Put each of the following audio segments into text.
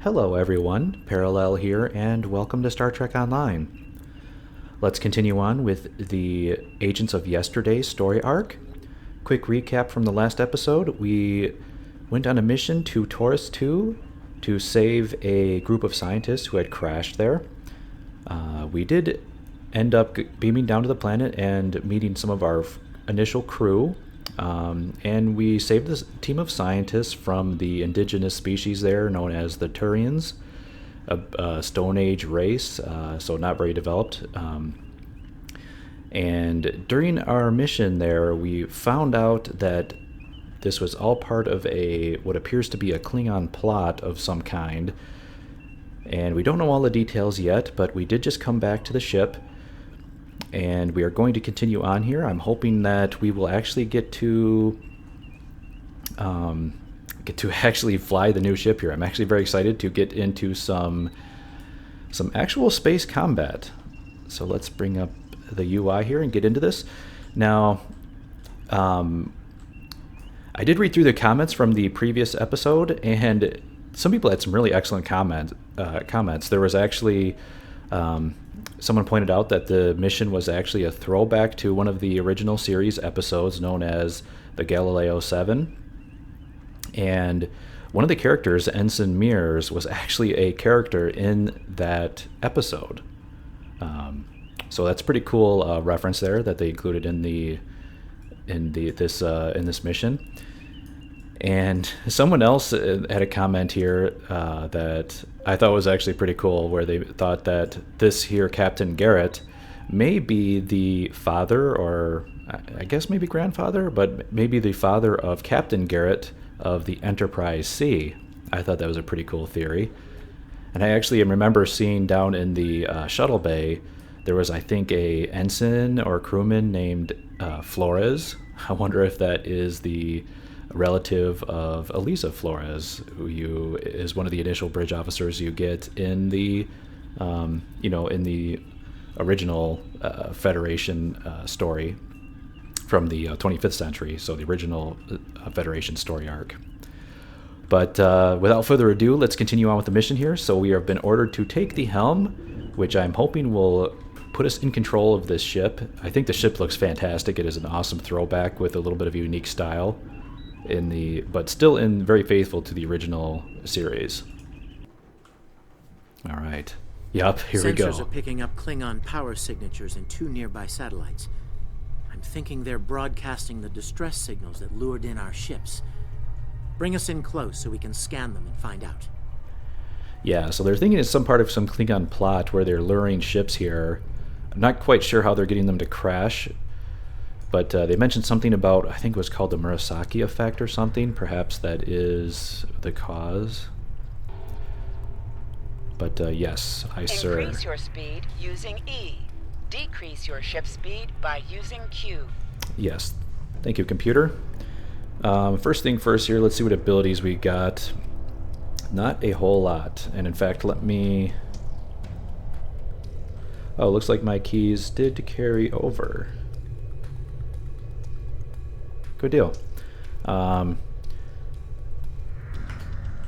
Hello everyone, Parallel here, and welcome to Star Trek Online. Let's continue on with the Agents of Yesterday story arc. Quick recap from the last episode. We went on a mission to Taurus 2 to save a group of scientists who had crashed there. We did end up beaming down to the planet and meeting some of our initial crew. And we saved this team of scientists from the indigenous species there known as the Taureans, a Stone Age race, so not very developed. And during our mission there, we found out that this was all part of what appears to be a Klingon plot of some kind. And we don't know all the details yet, but we did just come back to the ship. And we are going to continue on here. I'm hoping that we will actually get to actually fly the new ship here. I'm actually very excited to get into some actual space combat. So let's bring up the UI here and get into this. Now, I did read through the comments from the previous episode, and some people had some really excellent comments. There was actually someone pointed out that the mission was actually a throwback to one of the original series episodes known as the Galileo 7. And one of the characters, Ensign Mears, was actually a character in that episode. So that's a pretty cool reference there that they included in this mission. And someone else had a comment here that I thought was actually pretty cool, where they thought that this here Captain Garrett may be the father, or I guess maybe grandfather, but maybe the father of Captain Garrett of the Enterprise C. I thought that was a pretty cool theory. And I actually remember seeing down in the shuttle bay, there was, I think, a ensign or crewman named Flores. I wonder if that is the relative of Elisa Flores, who is one of the initial bridge officers you get in the, in the original Federation story from the 25th century, so the original Federation story arc. But without further ado, let's continue on with the mission here. So we have been ordered to take the helm, which I'm hoping will put us in control of this ship. I think the ship looks fantastic. It is an awesome throwback with a little bit of a unique style, but still very faithful to the original series. All right. Yup, here we go. Sensors are picking up Klingon power signatures in 2 nearby satellites. I'm thinking they're broadcasting the distress signals that lured in our ships. Bring us in close so we can scan them and find out. Yeah, so they're thinking it's some part of some Klingon plot where they're luring ships here. I'm not quite sure how they're getting them to crash, but they mentioned something about, I think it was called the Murasaki effect or something. Perhaps that is the cause. But yes, sir. Increase your speed using E. Decrease your ship speed by using Q. Yes. Thank you, computer. First thing first here, let's see what abilities we got. Not a whole lot. And in fact, let me... Oh, looks like my keys did carry over. Good deal. Let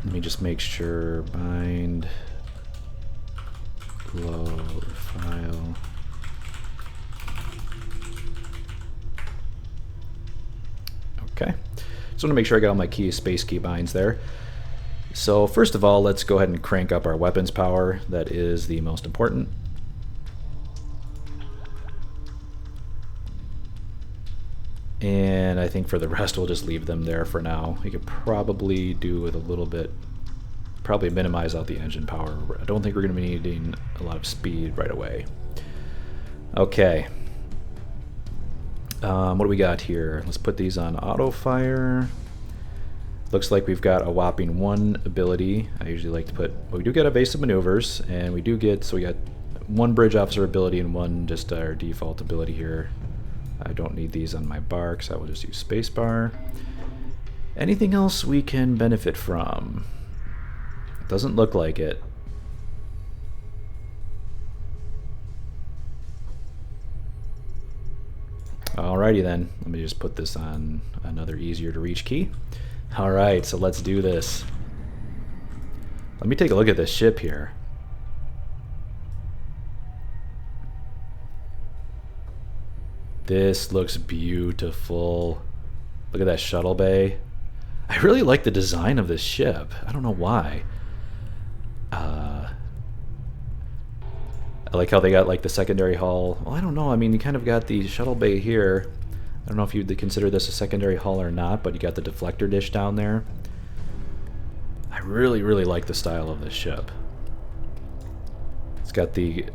me just make sure. Bind. Load file. Okay. Just want to make sure I got all my space key binds there. So first of all, let's go ahead and crank up our weapons power. That is the most important. And I think for the rest, we'll just leave them there for now. We could probably do with a little bit, probably minimize out the engine power. I don't think we're going to be needing a lot of speed right away. Okay. What do we got here? Let's put these on auto fire. Looks like we've got a whopping 1 ability. I usually like to put, well, we do get evasive maneuvers, and we got 1 bridge officer ability and 1 just our default ability here. I don't need these on my bar, because I will just use spacebar. Anything else we can benefit from? Doesn't look like it. Alrighty then, let me just put this on another easier to reach key. Alright, so let's do this. Let me take a look at this ship here. This looks beautiful. Look at that shuttle bay. I really like the design of this ship. I don't know why. I like how they got like the secondary hull. Well, I don't know. I mean, you kind of got the shuttle bay here. I don't know if you'd consider this a secondary hull or not, but you got the deflector dish down there. I really, really like the style of this ship. It's got the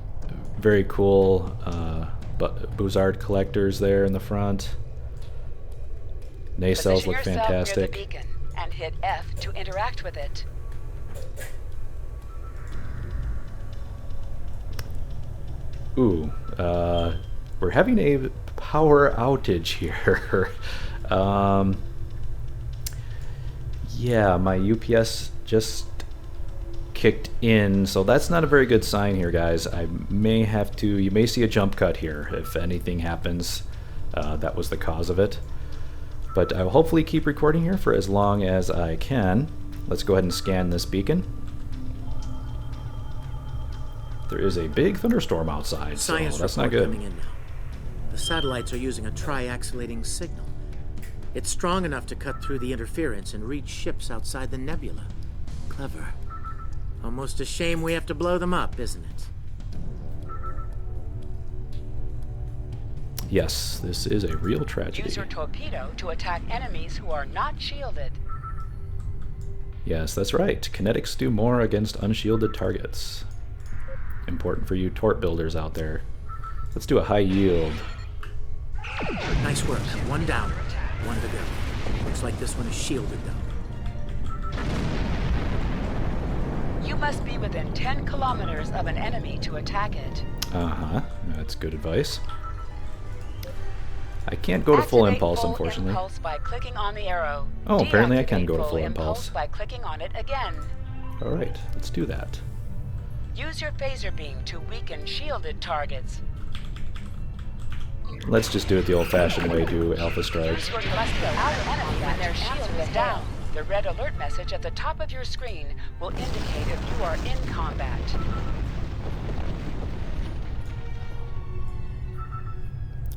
very cool Buzzard collectors there in the front. Nacelles look fantastic. Near the beacon and hit F to interact with it. Ooh, we're having a power outage here. Yeah, my UPS just kicked in, so that's not a very good sign here, guys. I may have to, you may see a jump cut here if anything happens. That was the cause of it. But I will hopefully keep recording here for as long as I can. Let's go ahead and scan this beacon. There is a big thunderstorm outside, so that's not good. Coming in now. The satellites are using a triaxilating signal. It's strong enough to cut through the interference and reach ships outside the nebula. Clever. Almost a shame we have to blow them up, isn't it? Yes, this is a real tragedy. Use your torpedo to attack enemies who are not shielded. Yes, that's right. Kinetics do more against unshielded targets. Important for you torp builders out there. Let's do a high yield. Nice work. One down. One to go. Looks like this one is shielded, though. You must be within 10 kilometers of an enemy to attack it. Uh-huh. That's good advice. I can't go to full impulse, unfortunately. Impulse by clicking on the arrow. Oh, apparently I can go to full impulse impulse. by clicking on it again. All right, let's do that. Use your phaser beam to weaken shielded targets. Let's just do it the old-fashioned way, do alpha strikes. Use your thruster out enemy when their shield is down. The red alert message at the top of your screen will indicate if you are in combat.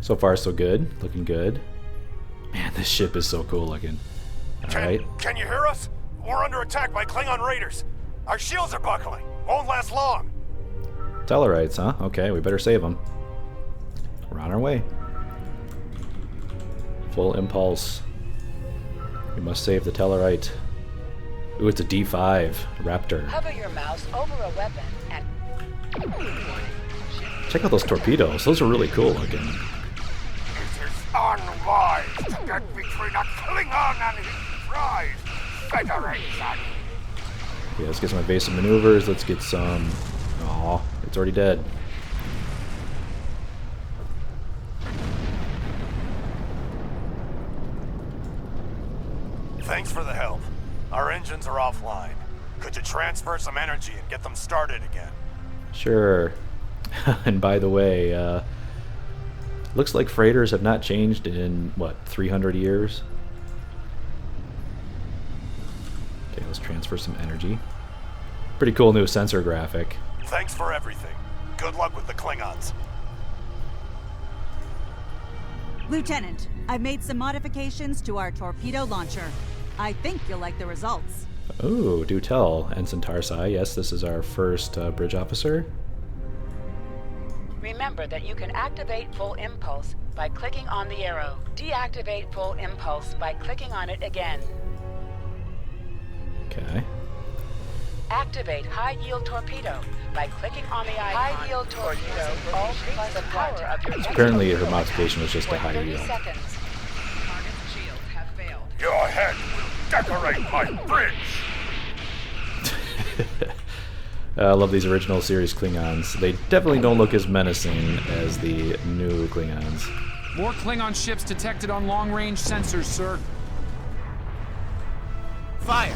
So far, so good. Looking good. Man, this ship is so cool looking. All right. Can you hear us? We're under attack by Klingon raiders. Our shields are buckling. Won't last long. Tellarites, huh? Okay, we better save them. We're on our way. Full impulse. We must save the Tellarite. Ooh, it's a D5 Raptor. Hover your mouse over a weapon and... Check out those torpedoes. Those are really cool looking. It is unwise to get between a Klingon and his prize, Federation. Okay, let's get some evasive maneuvers. Let's get some... Aw, it's already dead. Thanks for the help. Our engines are offline. Could you transfer some energy and get them started again? Sure. And by the way, looks like freighters have not changed in, what, 300 years? Okay, let's transfer some energy. Pretty cool new sensor graphic. Thanks for everything. Good luck with the Klingons. Lieutenant, I've made some modifications to our torpedo launcher. I think you'll like the results. Oh, do tell, Ensign Tarsai. Yes, this is our first bridge officer. Remember that you can activate full impulse by clicking on the arrow. Deactivate full impulse by clicking on it again. Okay. Activate high-yield torpedo by clicking on the icon. High-yield torpedo will increase the power of your... Apparently her modification was just a high yield. Seconds. Target's shields have failed. Your head will decorate my bridge. I love these original series Klingons. They definitely don't look as menacing as the new Klingons. More Klingon ships detected on long-range sensors, sir. Fire!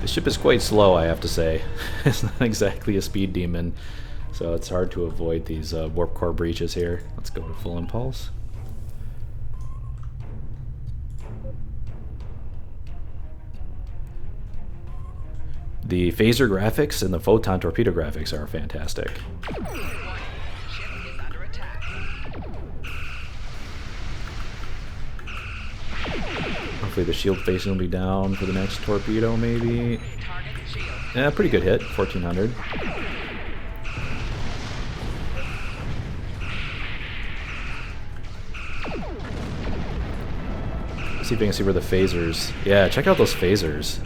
The ship is quite slow, I have to say. It's not exactly a speed demon, so it's hard to avoid these warp core breaches here. Let's go to full impulse. The phaser graphics and the photon torpedo graphics are fantastic. Hopefully the shield facing will be down for the next torpedo, maybe. Yeah, pretty good hit, 1400. See if I can see where the phasers... Yeah, check out those phasers.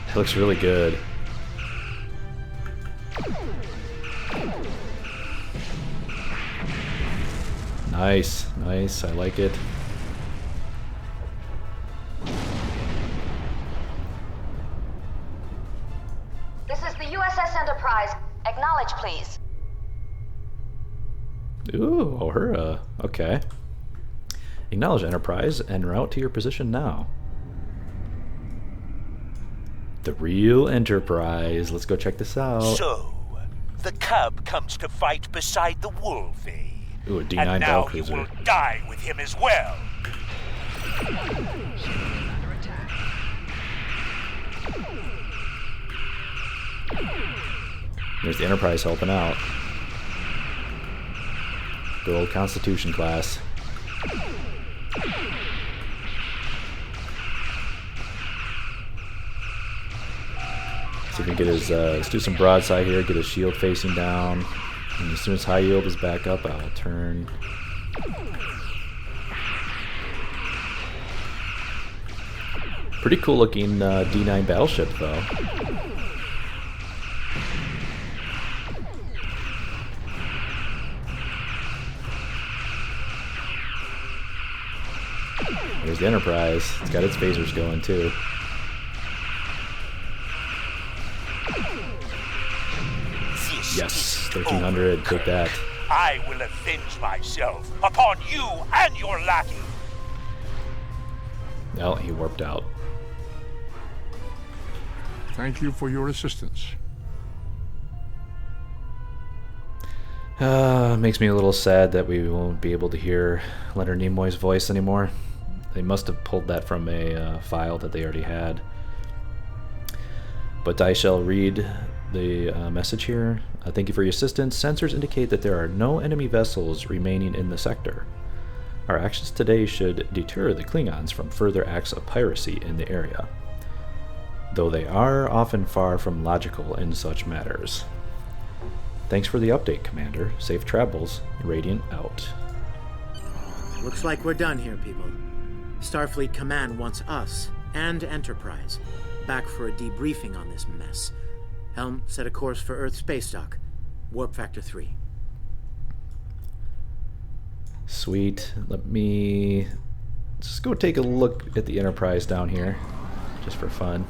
It looks really good. Nice, nice, I like it. This is the Uss Enterprise. Acknowledge, please. Ooh, Ohura. Okay. Acknowledge Enterprise en route to your position now. The real Enterprise. Let's go check this out. So, the cub comes to fight beside the wolfie. Ooh, a D9 and now battle you cruiser. will die with him as well. There's the Enterprise helping out. Good old Constitution class. See if we can get his, let's do some broadside here, get his shield facing down. And as soon as high yield is back up, I'll turn. Pretty cool looking D9 battleship though. There's the Enterprise. It's got its phasers going too. Yes, 1300. Take that. I will avenge myself upon you and your lackey. Well, he warped out. Thank you for your assistance. Makes me a little sad that we won't be able to hear Leonard Nimoy's voice anymore. They must have pulled that from a file that they already had. But I shall read the message here. Thank you for your assistance. Sensors indicate that there are no enemy vessels remaining in the sector. Our actions today should deter the Klingons from further acts of piracy in the area, though they are often far from logical in such matters. Thanks for the update, Commander. Safe travels. Radiant out. Looks like we're done here, people. Starfleet Command wants us and Enterprise back for a debriefing on this mess. Helm, set a course for Earth Spacedock. Warp Factor 3. Sweet. Let me just go take a look at the Enterprise down here, just for fun,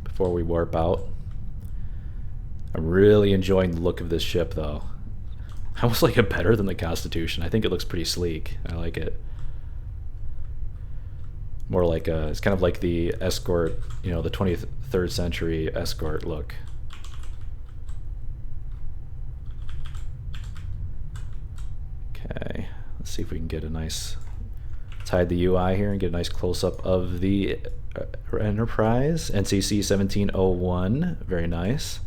before we warp out. I'm really enjoying the look of this ship, though. I almost like it better than the Constitution. I think it looks pretty sleek. I like it. More like a, it's kind of like the escort, you know, the 23rd century escort look. Okay, let's see if we can get a nice, let's hide the UI here and get a nice close-up of the Enterprise. NCC 1701, very nice.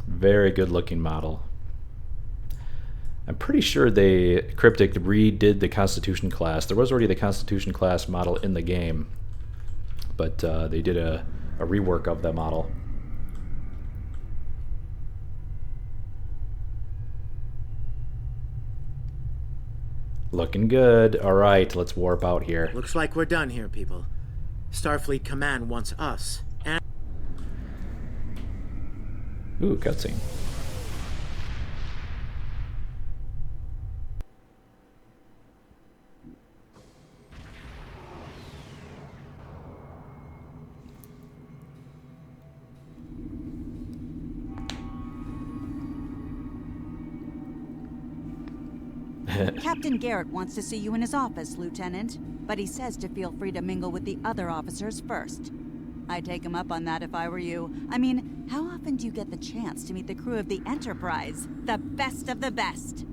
Very good looking model. I'm pretty sure Cryptic redid the Constitution class. There was already the Constitution class model in the game, but they did a rework of that model. Looking good. All right, let's warp out here. Looks like we're done here, people. Starfleet Command wants us and... Ooh, cutscene. Captain Garrett wants to see you in his office, Lieutenant, but he says to feel free to mingle with the other officers first. I'd take him up on that if I were you. I mean, how often do you get the chance to meet the crew of the Enterprise? The best of the best.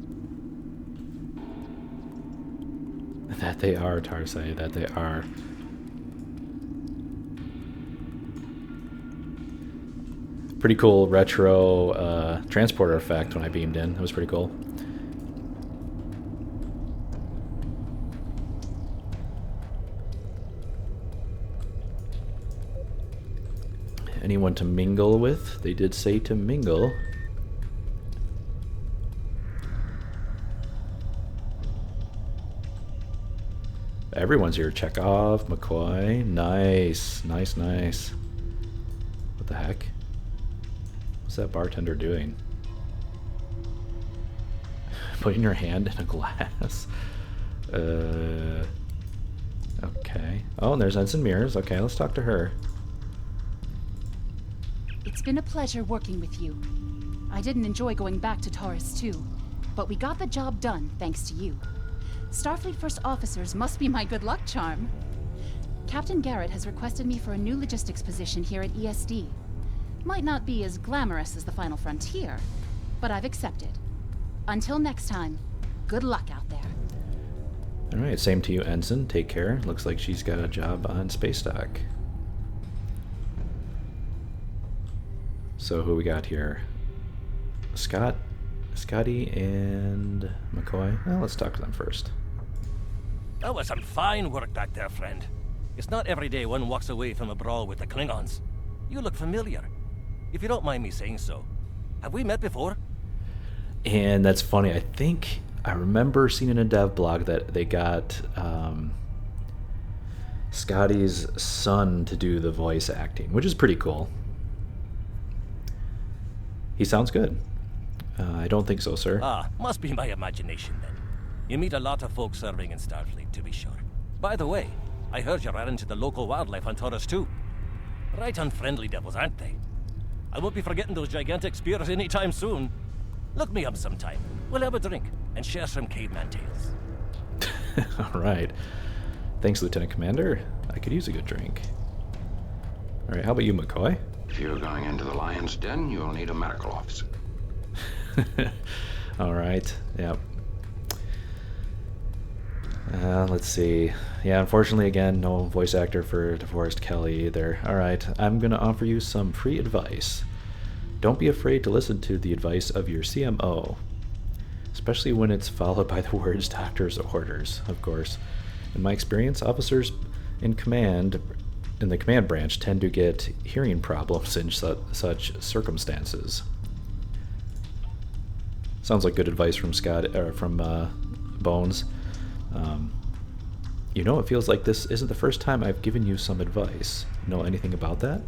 That they are, Tarsay, that they are. Pretty cool retro transporter effect when I beamed in. That was pretty cool. Anyone to mingle with? They did say to mingle. Everyone's here. Chekhov, McCoy. Nice. Nice, nice. What the heck? What's that bartender doing? Putting your hand in a glass. Okay. Oh, and there's Ensign Mears. Okay, let's talk to her. It's been a pleasure working with you. I didn't enjoy going back to Taurus too, but we got the job done thanks to you. Starfleet First Officers must be my good luck charm. Captain Garrett has requested me for a new logistics position here at ESD. Might not be as glamorous as the Final Frontier, but I've accepted. Until next time, good luck out there. Alright, same to you, Ensign. Take care. Looks like she's got a job on Spacedock. So who we got here? Scotty and McCoy. Well, let's talk to them first. That was some fine work back there, friend. It's not every day one walks away from a brawl with the Klingons. You look familiar. If you don't mind me saying so. Have we met before? And that's funny. I think I remember seeing in a dev blog that they got Scotty's son to do the voice acting, which is pretty cool. He sounds good. I don't think so, sir. Ah, must be my imagination then. You meet a lot of folks serving in Starfleet, to be sure. By the way, I heard you ran into the local wildlife on Taurus too. Right unfriendly devils, aren't they? I won't be forgetting those gigantic spears anytime soon. Look me up sometime. We'll have a drink and share some caveman tales. All right. Thanks, Lieutenant Commander. I could use a good drink. All right, how about you, McCoy? If you're going into the lion's den, you'll need a medical officer. All right. Yep. Let's see. Yeah, unfortunately, again, no voice actor for DeForest Kelly either. All right, I'm going to offer you some free advice. Don't be afraid to listen to the advice of your CMO, especially when it's followed by the words doctor's orders, of course. In my experience, officers in the command branch tend to get hearing problems in such circumstances. Sounds like good advice from Bones. You know, it feels like this isn't the first time I've given you some advice. Know anything about that?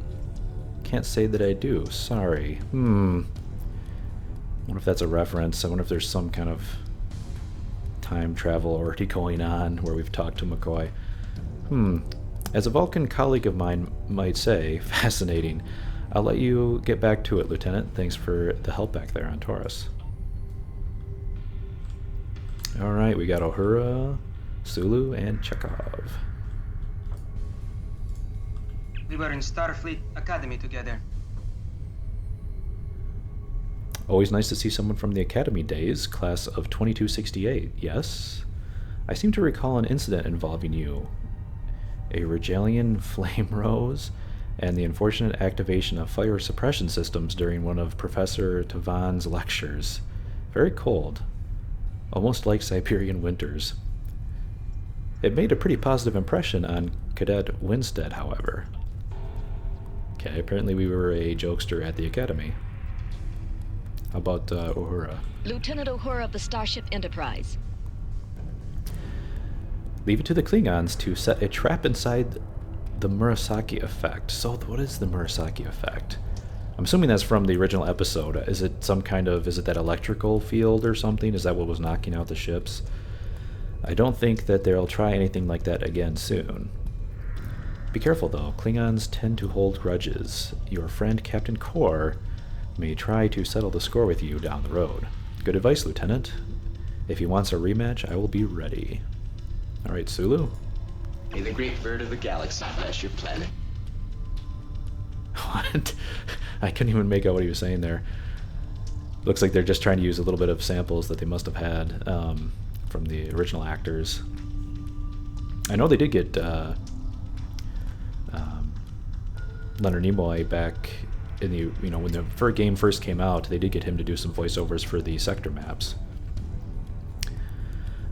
Can't say that I do. Sorry. Wonder if that's a reference. I wonder if there's some kind of time travel already going on where we've talked to McCoy. As a Vulcan colleague of mine might say, fascinating. I'll let you get back to it, Lieutenant. Thanks for the help back there on Taurus. Alright, we got Uhura, Sulu, and Chekhov. We were in Starfleet Academy together. Always nice to see someone from the Academy days, class of 2268, yes? I seem to recall an incident involving you. A Regalian flame rose, and the unfortunate activation of fire suppression systems during one of Professor Tavan's lectures. Very cold. Almost like Siberian winters. It made a pretty positive impression on Cadet Winstead, however. Okay, apparently we were a jokester at the Academy. How about Uhura? Lieutenant Uhura of the Starship Enterprise. Leave it to the Klingons to set a trap inside the Murasaki effect. So what is the Murasaki effect? I'm assuming that's from the original episode. Is it that electrical field or something? Is that what was knocking out the ships? I don't think that they'll try anything like that again soon. Be careful though, Klingons tend to hold grudges. Your friend Captain Kor may try to settle the score with you down the road. Good advice, Lieutenant. If he wants a rematch, I will be ready. Alright, Sulu? May the great bird of the galaxy bless your planet. What? I couldn't even make out what he was saying there. Looks like they're just trying to use a little bit of samples that they must have had from the original actors. I know they did get Leonard Nimoy back in the, when the game first came out. They did get him to do some voiceovers for the sector maps.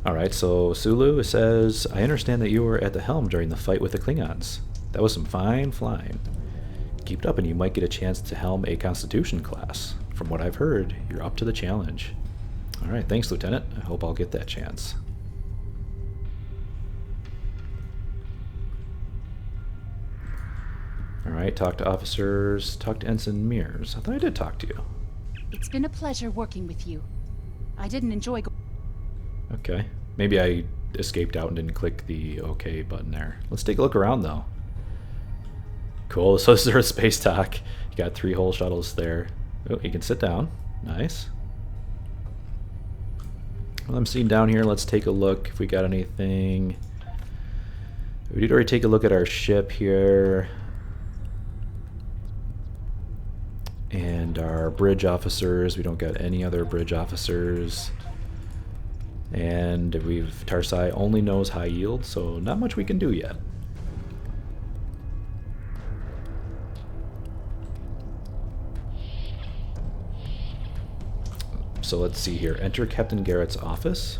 Alright, so Sulu says, I understand that you were at the helm during the fight with the Klingons. That was some fine flying. Keep it up and you might get a chance to helm a Constitution class. From what I've heard, you're up to the challenge. Alright, thanks, Lieutenant. I hope I'll get that chance. Alright, talk to officers, talk to Ensign Mears. I thought I did talk to you. It's been a pleasure working with you. I didn't enjoy Okay. Maybe I escaped out and didn't click the OK button there. Let's take a look around, though. Cool. So this is our Spacedock. You got 3 whole shuttles there. Oh, you can sit down. Nice. Well, I'm seeing down here. Let's take a look if we got anything. We did already take a look at our ship here. And our bridge officers. We don't got any other bridge officers. And Tarsai only knows high yield, so not much we can do yet. So let's see here. Enter Captain Garrett's office.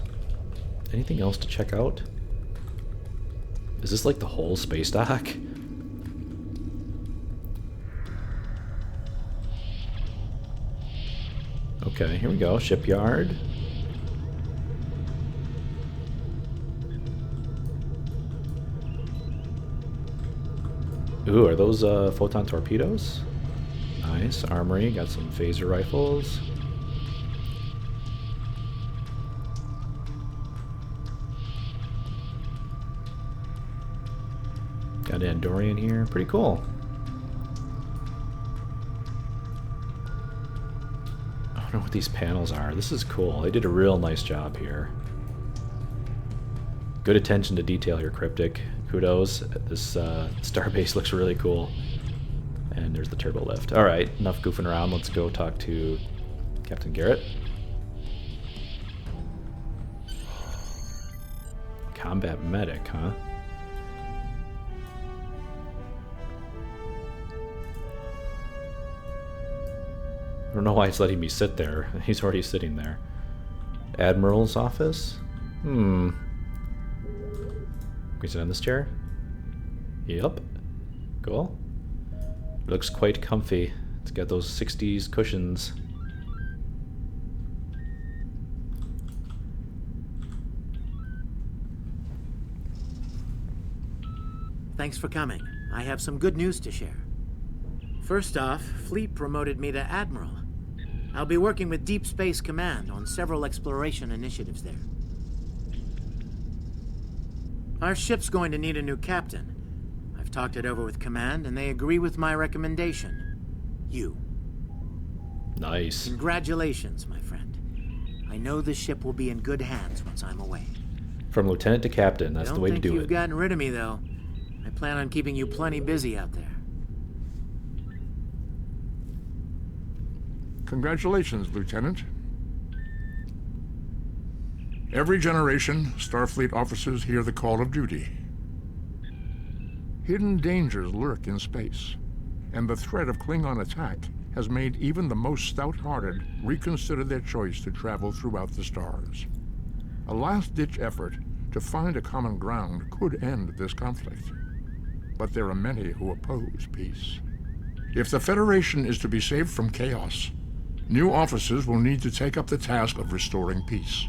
Anything else to check out? Is this like the whole Spacedock? Okay, here we go. Shipyard. Ooh, are those photon torpedoes? Nice. Armory. Got some phaser rifles. Got an Andorian here. Pretty cool. I don't know what these panels are. This is cool. They did a real nice job here. Good attention to detail here, Cryptic. Kudos. This starbase looks really cool. And there's the turbo lift. Alright, enough goofing around. Let's go talk to Captain Garrett. Combat medic, huh? I don't know why it's letting me sit there. He's already sitting there. Admiral's office? Can we sit on this chair? Yep. Cool. Looks quite comfy. It's got those 60s cushions. Thanks for coming. I have some good news to share. First off, Fleet promoted me to Admiral. I'll be working with Deep Space Command on several exploration initiatives there. Our ship's going to need a new captain. I've talked it over with Command, and they agree with my recommendation. You. Nice. Congratulations, my friend. I know this ship will be in good hands once I'm away. From lieutenant to captain, that's the way to do it. Don't think you've gotten rid of me, though. I plan on keeping you plenty busy out there. Congratulations, Lieutenant. Every generation, Starfleet officers hear the call of duty. Hidden dangers lurk in space, and the threat of Klingon attack has made even the most stout-hearted reconsider their choice to travel throughout the stars. A last-ditch effort to find a common ground could end this conflict, but there are many who oppose peace. If the Federation is to be saved from chaos, new officers will need to take up the task of restoring peace.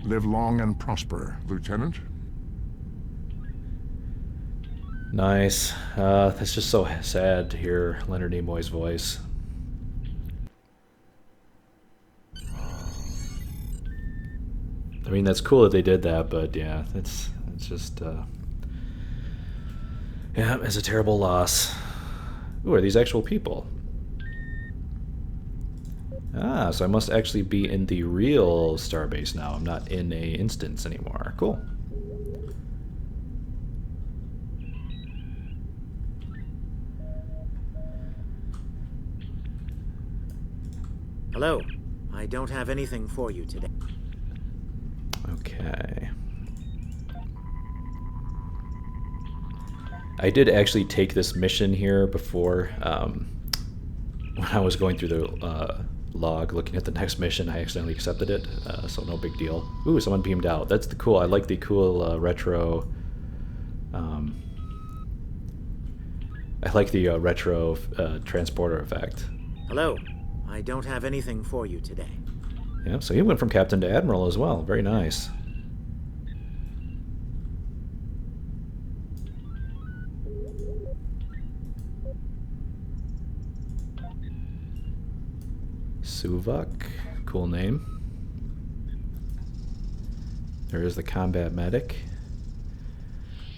Live long and prosper, Lieutenant. Nice. That's just so sad to hear Leonard Nimoy's voice. I mean, that's cool that they did that, but yeah, it's just yeah, it's a terrible loss. Ooh, are these actual people? Ah, so I must actually be in the real starbase now. I'm not in a instance anymore. Cool. Hello. I don't have anything for you today. Okay. I did actually take this mission here before. When I was going through the log, looking at the next mission, I accidentally accepted it, so no big deal. Ooh, someone beamed out. That's the cool. I like the cool retro. I like the retro transporter effect. Hello. I don't have anything for you today. Yeah, so he went from captain to admiral as well. Very nice. Suvok, cool name. There is the combat medic.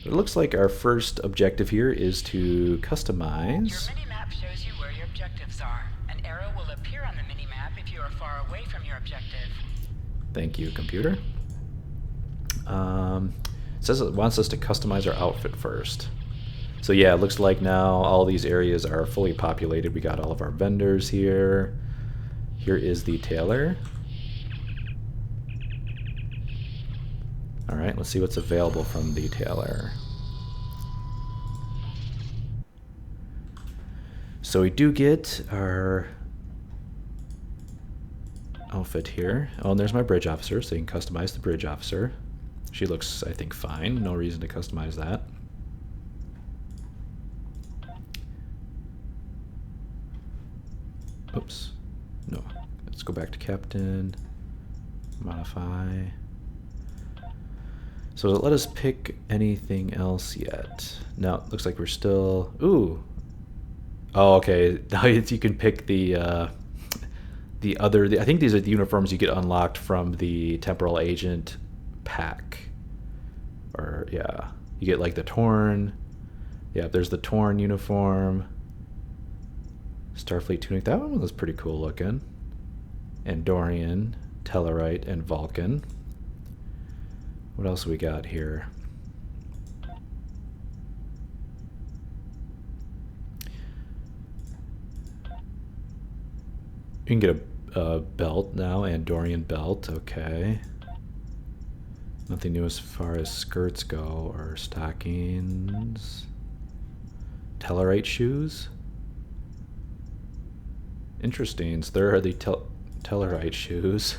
It looks like our first objective here is to customize. Your mini-map shows you where your objectives are. An arrow will appear on the mini-map if you are far away from your objective. Thank you, computer. It says it wants us to customize our outfit first. So yeah, it looks like now all these areas are fully populated. We got all of our vendors here. Here is the tailor. Alright, let's see what's available from the tailor. So we do get our outfit here. Oh, and there's my bridge officer, so you can customize the bridge officer. She looks, I think, fine. No reason to customize that. Oops. No. Let's go back to captain. Modify. So does it let us pick anything else yet? No, it looks like we're still... Ooh! Oh, okay. Now you can pick the other... I think these are the uniforms you get unlocked from the Temporal Agent pack. Or, yeah. You get like the Taurean. Yeah, there's the Taurean uniform. Starfleet tunic. That one was pretty cool looking. Andorian, Tellarite, and Vulcan. What else we got here? You can get a belt now, Andorian belt, okay. Nothing new as far as skirts go or stockings. Tellarite shoes? Interesting, so there are the Tellarite shoes.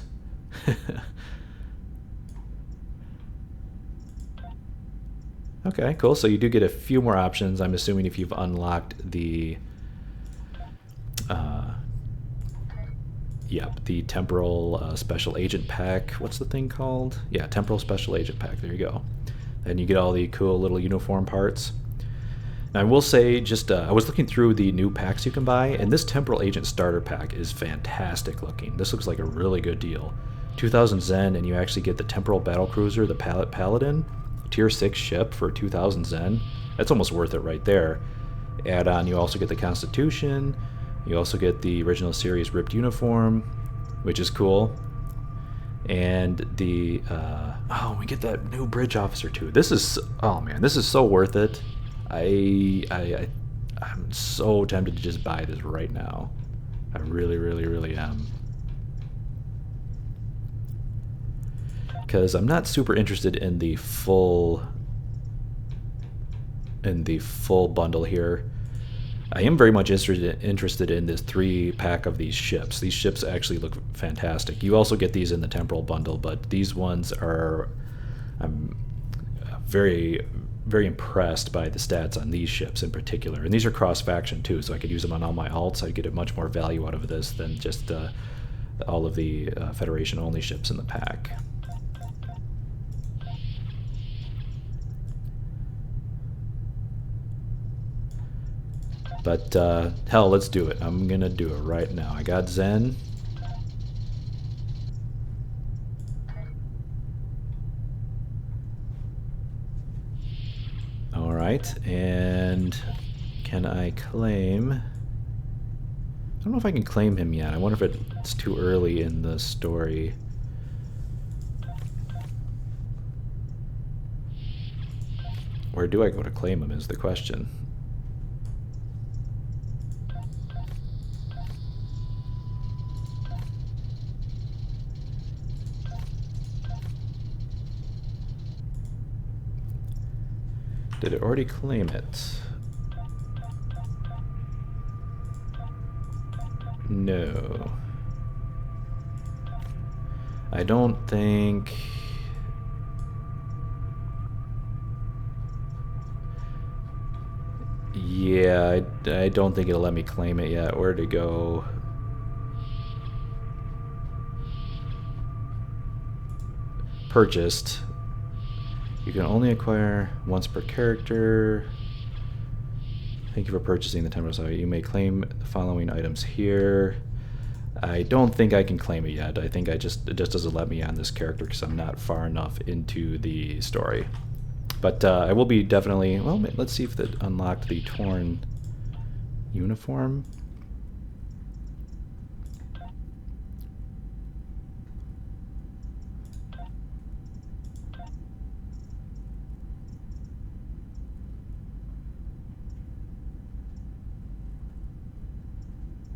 Okay, cool. So you do get a few more options. I'm assuming if you've unlocked the, the Temporal Special Agent Pack. What's the thing called? Yeah, Temporal Special Agent Pack. There you go. Then you get all the cool little uniform parts. Now, I will say, just I was looking through the new packs you can buy, and this Temporal Agent Starter Pack is fantastic looking. This looks like a really good deal. 2,000 Zen, and you actually get the Temporal Battlecruiser, the Paladin. Tier 6 ship for 2,000 Zen. That's almost worth it right there. Add on, you also get the Constitution. You also get the original series ripped uniform, which is cool. And the oh, we get that new bridge officer too. This is, oh man, this is so worth it. I'm so tempted to just buy this right now. I really, really, really am. Because I'm not super interested in the full bundle here. I am very much interested in this 3-pack of these ships. These ships actually look fantastic. You also get these in the temporal bundle, but these ones are... I'm very, very impressed by the stats on these ships in particular. And these are cross-faction too, so I could use them on all my alts. I'd get much more value out of this than just all of the Federation-only ships in the pack. But, hell, let's do it. I'm gonna do it right now. I got Zen. Alright, and can I claim... I don't know if I can claim him yet. I wonder if it's too early in the story. Where do I go to claim him is the question. Did it already claim it? No. I don't think... Yeah, I don't think it'll let me claim it yet. Where to go? Purchased. You can only acquire once per character. Thank you for purchasing the temporal site. You may claim the following items here. I don't think I can claim it yet. I think it just doesn't let me on this character because I'm not far enough into the story. But I will be definitely... Well, let's see if it unlocked the Taurean uniform.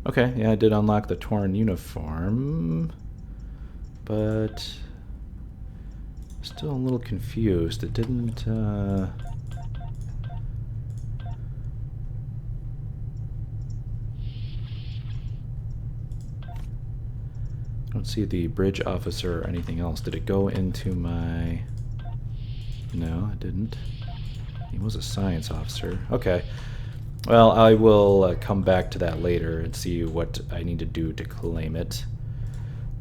Okay, yeah, I did unlock the Taurean uniform, but still a little confused. It didn't, I don't see the bridge officer or anything else. Did it go into my... No, it didn't. He was a science officer. Okay. Well, I will come back to that later and see what I need to do to claim it.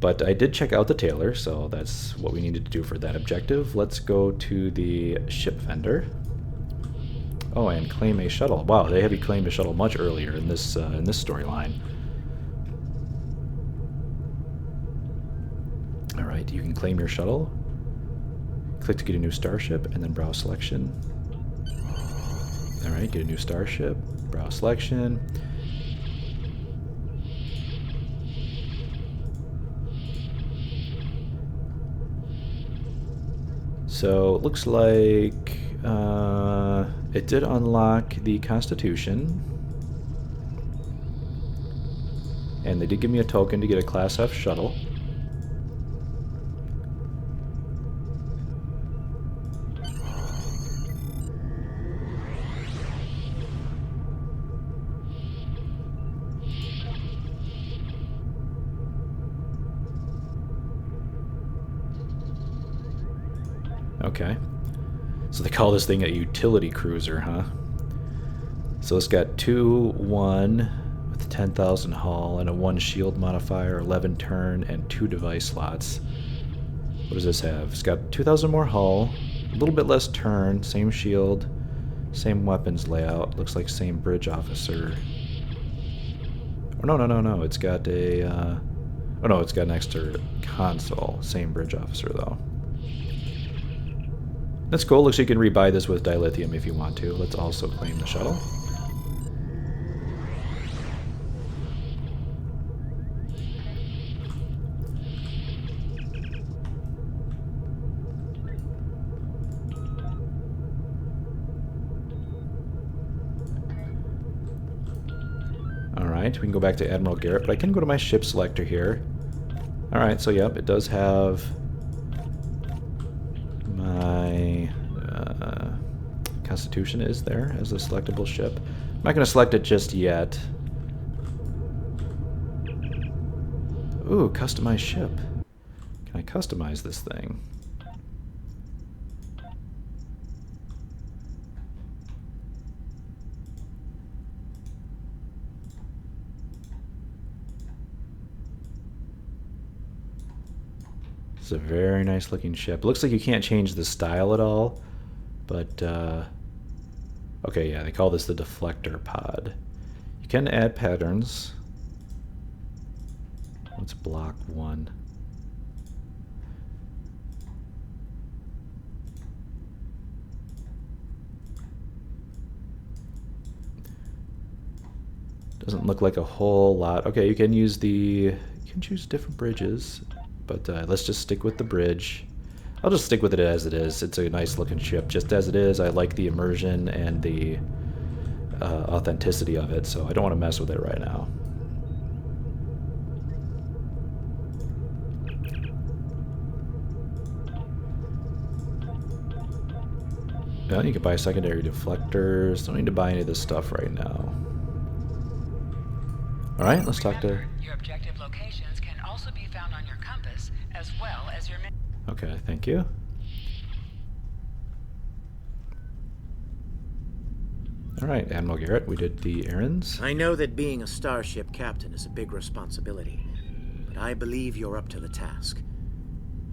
But I did check out the tailor, so that's what we needed to do for that objective. Let's go to the ship vendor. Oh, and claim a shuttle. Wow, they have you claimed a shuttle much earlier in this storyline. All right, you can claim your shuttle. Click to get a new starship, and then browse selection. Alright, get a new starship, browse selection. So it looks like it did unlock the Constitution. And they did give me a token to get a Class F shuttle. Okay. So they call this thing a utility cruiser, huh? So it's got 2-1 with 10,000 hull and a 1 shield modifier, 11 turn, and 2 device slots. What does this have? It's got 2,000 more hull, a little bit less turn, same shield, same weapons layout, looks like same bridge officer. Oh, no. It's got a... oh no, it's got an extra console. Same bridge officer, though. That's cool. Looks like you can rebuy this with dilithium if you want to. Let's also claim the shuttle. Alright, we can go back to Admiral Garrett, but I can go to my ship selector here. Alright, so yep, it does have my Constitution is there as a selectable ship. I'm not going to select it just yet. Ooh, customize ship. Can I customize this thing? It's a very nice looking ship. Looks like you can't change the style at all, but okay, yeah, they call this the Deflector Pod. You can add patterns. What's block 1? Doesn't look like a whole lot. Okay, you can use you can choose different bridges. But let's just stick with the bridge. I'll just stick with it as it is. It's a nice looking ship just as it is. I like the immersion and the authenticity of it, so I don't want to mess with it right now. No, you can buy secondary deflectors. Don't need to buy any of this stuff right now. Alright, let's talk to... Your objective locations can also be found on your compass, as well as your... Okay, thank you. Alright, Admiral Garrett, we did the errands. I know that being a starship captain is a big responsibility, but I believe you're up to the task.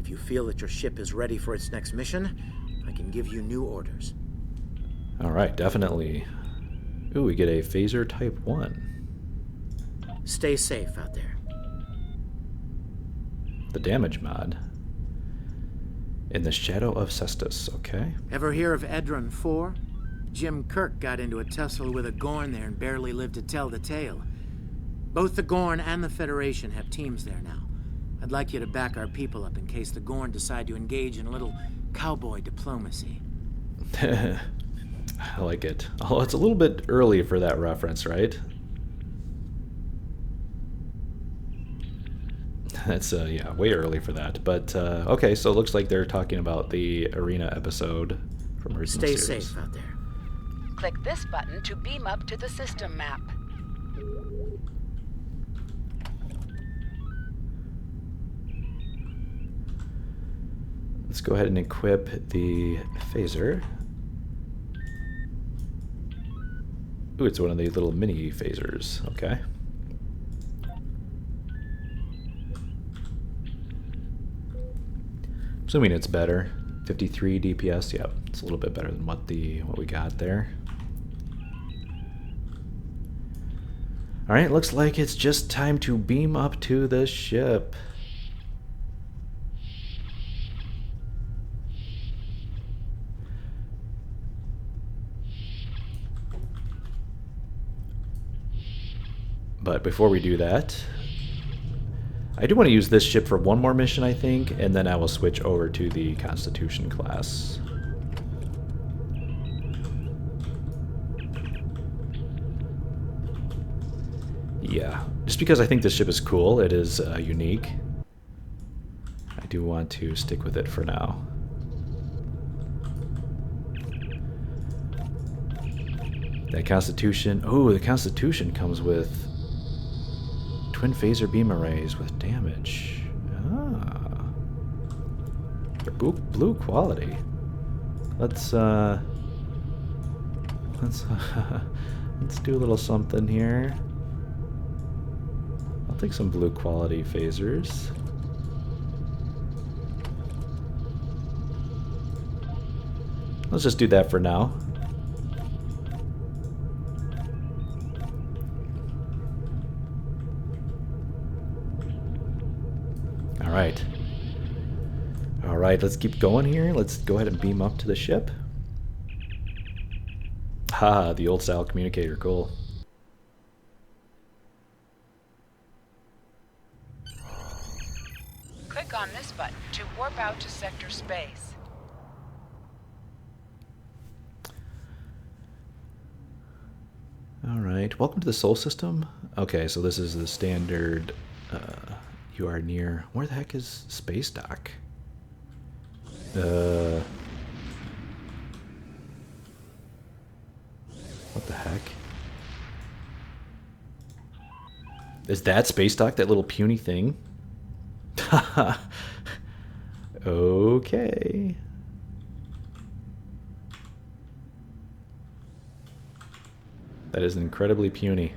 If you feel that your ship is ready for its next mission, I can give you new orders. Alright, definitely. Ooh, we get a phaser type 1. Stay safe out there. The damage mod. In the shadow of Cestus, okay. Ever hear of Edron 4? Jim Kirk got into a tussle with a Gorn there and barely lived to tell the tale. Both the Gorn and the Federation have teams there now. I'd like you to back our people up in case the Gorn decide to engage in a little cowboy diplomacy. I like it. Oh, it's a little bit early for that reference, right? That's, yeah, way early for that. But, okay, so it looks like they're talking about the Arena episode from original series. Stay safe out there. Click this button to beam up to the system map. Let's go ahead and equip the phaser. Ooh, it's one of the little mini phasers. Okay. Assuming it's better. 53 DPS. Yep, it's a little bit better than what we got there. All right, looks like it's just time to beam up to the ship. But before we do that, I do want to use this ship for one more mission, I think, and then I will switch over to the Constitution class. Yeah, just because I think this ship is cool, it is unique. I do want to stick with it for now. That Constitution, oh, the Constitution comes with twin phaser beam arrays with damage. Ah. They're blue quality. Let's do a little something here. I'll take some blue quality phasers. Let's just do that for now. Alright, let's keep going here. Let's go ahead and beam up to the ship. Ha, the old style communicator, cool. Click on this button to warp out to sector space. Alright, welcome to the Sol system. Okay, so this is the standard, you are near, where the heck is Spacedock? What the heck? Is that Spacedock, that little puny thing? Okay. That is incredibly puny.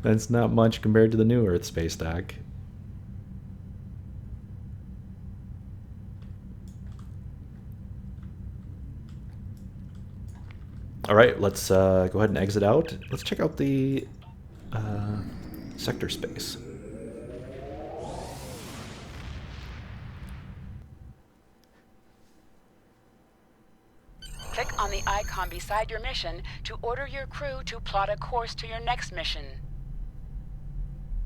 That's not much compared to the new Earth Spacedock. Alright, let's go ahead and exit out. Let's check out the sector space. Click on the icon beside your mission to order your crew to plot a course to your next mission.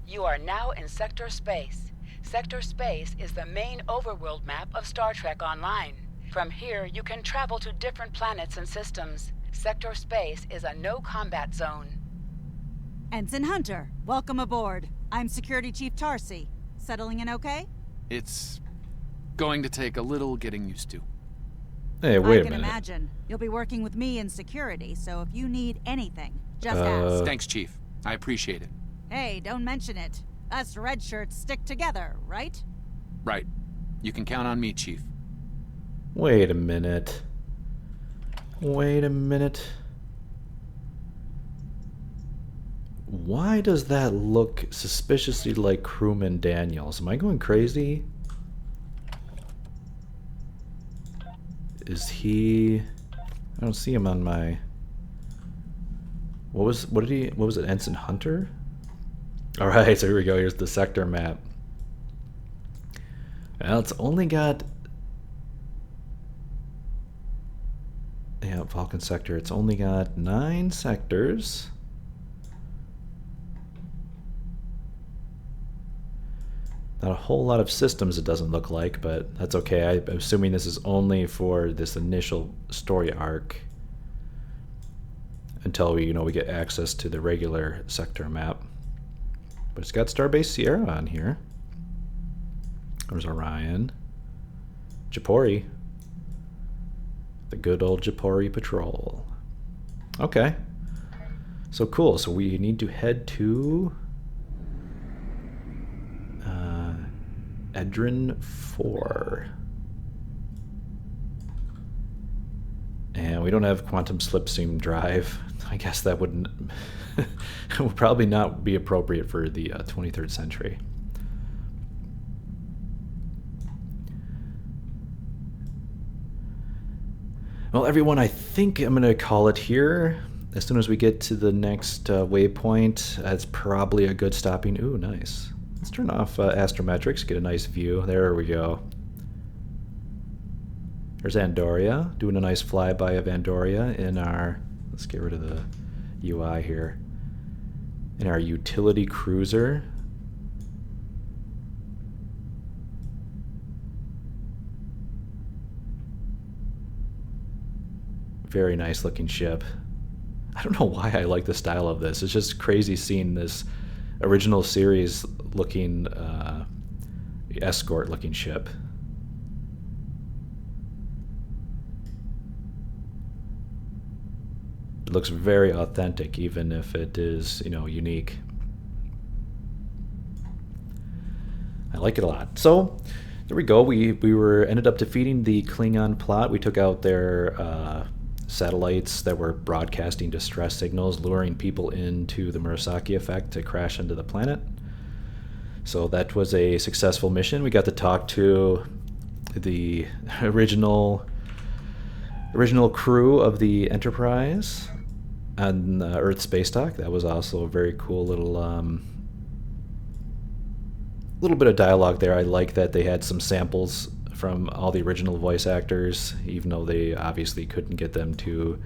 You are now in Sector Space. Sector Space is the main overworld map of Star Trek Online. From here, you can travel to different planets and systems. Sector Space is a no-combat zone. Ensign Hunter, welcome aboard. I'm Security Chief Tarsi. Settling in okay? It's going to take a little getting used to. Hey, wait a I can minute. imagine. You'll be working with me in security, so if you need anything, just ask. Thanks, Chief. I appreciate it. Hey, don't mention it. Us red shirts stick together, right? Right. You can count on me, Chief. Wait a minute. Wait a minute. Why does that look suspiciously like Crewman Daniels? Am I going crazy? Is he... I don't see him on my... What was it, Ensign Hunter? Alright, so here we go. Here's the sector map. Well, it's only got... Yeah, Falcon Sector. It's only got 9 sectors. Not a whole lot of systems, it doesn't look like, but that's okay. I'm assuming this is only for this initial story arc until we get access to the regular sector map. But it's got Starbase Sierra on here. There's Orion. Japori. The good old Japori Patrol. Okay. So cool. So we need to head to Edrin 4. And we don't have quantum slipstream drive. I guess that wouldn't would probably not be appropriate for the 23rd century. Well, everyone, I think I'm going to call it here. As soon as we get to the next waypoint, that's probably a good stopping. Ooh, nice. Let's turn off astrometrics, get a nice view. There we go. There's Andoria, doing a nice flyby of Andoria in our... Let's get rid of the UI here. In our utility cruiser. Very nice looking ship. I don't know why I like the style of this. It's just crazy seeing this original series looking escort looking ship. It looks very authentic, even if it is, unique. I like it a lot. So there we go. We ended up defeating the Klingon plot. We took out their satellites that were broadcasting distress signals, luring people into the Murasaki effect to crash into the planet. So that was a successful mission. We got to talk to the original crew of the Enterprise on Earth Spacedock. That was also a very cool little bit of dialogue there. I like that they had some samples from all the original voice actors, even though they obviously couldn't get them to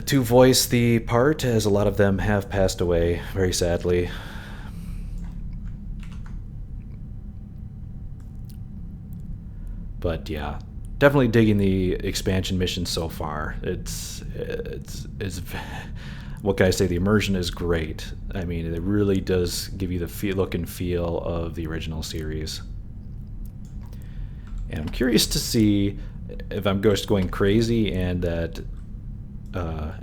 voice the part, as a lot of them have passed away, very sadly. But yeah, definitely digging the expansion mission so far. It's what can I say? The immersion is great. I mean, it really does give you the look and feel of the original series. And I'm curious to see if I'm just going crazy and that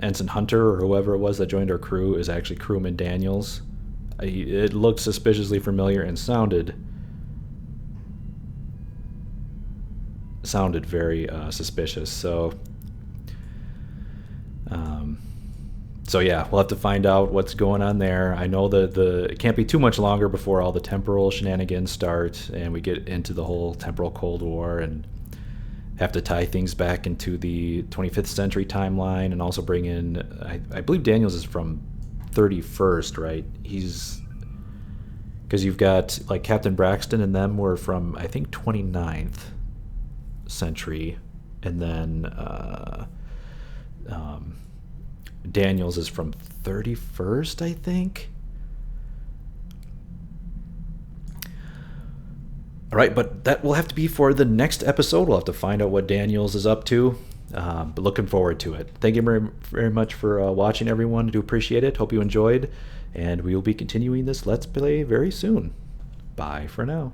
Ensign Hunter or whoever it was that joined our crew is actually Crewman Daniels. It looked suspiciously familiar and sounded very suspicious. So yeah, we'll have to find out what's going on there. I know that it can't be too much longer before all the temporal shenanigans start and we get into the whole temporal Cold War and have to tie things back into the 25th century timeline and also bring in, I believe Daniels is from 31st, right? Because you've got like Captain Braxton and them were from, I think, 29th century, and then Daniels is from 31st, I think. All right, but that will have to be for the next episode. We'll have to find out what Daniels is up to, but looking forward to it. Thank you very, very much for watching, everyone. I do appreciate it. Hope you enjoyed, and we will be continuing this Let's Play very soon. Bye for now.